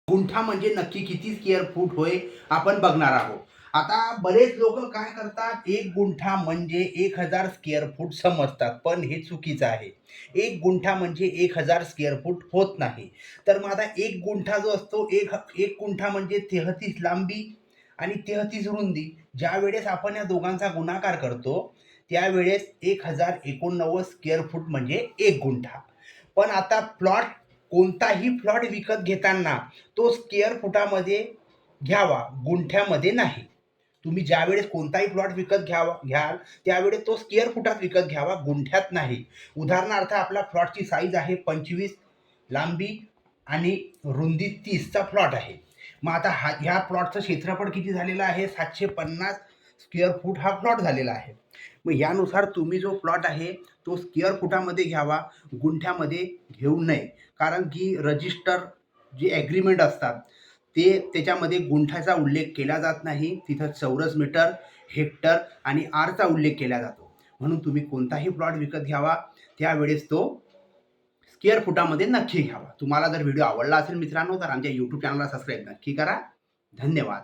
गुंठा म्हणजे नक्की किती स्क्वेअर फूट होय आपण बघणार आहोत. आता बरेच लोक काय करतात, एक गुंठा म्हणजे 1000 स्क्वेअर फूट समजतात, पण हे चुकीचं आहे. एक गुंठा म्हणजे 1000 स्क्वेअर फूट होत नाही. तर मग आता एक गुंठा जो असतो, एक एक गुंठा म्हणजे 33 लांबी आणि 33 रुंदी. ज्यावेळेस आपण या दोघांचा गुणाकार करतो त्यावेळेस 1089 स्क्वेअर फूट म्हणजे एक गुंठा. पण आता कोणताही प्लॉट विकत घेताना तो स्क्वेअर फुटामध्ये घ्यावा, गुंठ्यामध्ये नाही. तुम्ही ज्यावेळेस कोणताही प्लॉट विकत घ्याल त्यावेळेस तो स्क्वेअर फुटात विकत घ्यावा, गुंठ्यात नाही. उदाहरणार्थ आपला प्लॉटची साईज आहे 25, लांबी आणि रुंदी 30चा प्लॉट आहे. मग आता ह्या प्लॉटचं क्षेत्रफळ किती झालेलं आहे? 750 स्क्वेअर फूट हा प्लॉट झालेला आहे. मग यानुसार तुम्ही जो प्लॉट आहे तो स्क्वेअर फुटामध्ये घ्यावा, गुंठ्यामध्ये घेऊ नये. कारण की रजिस्टर जे ॲग्रीमेंट असतात त्याच्यामध्ये गुंठ्याचा उल्लेख केला जात नाही. तिथं चौरस मीटर, हेक्टर आणि आरचा उल्लेख केला जातो. म्हणून तुम्ही कोणताही प्लॉट विकत घ्यावा त्यावेळेस तो स्क्वेअर फुटामध्ये नक्की घ्यावा. तुम्हाला जर व्हिडिओ आवडला असेल मित्रांनो तर आमच्या यूट्यूब चॅनलला सबस्क्राईब नक्की करा. धन्यवाद.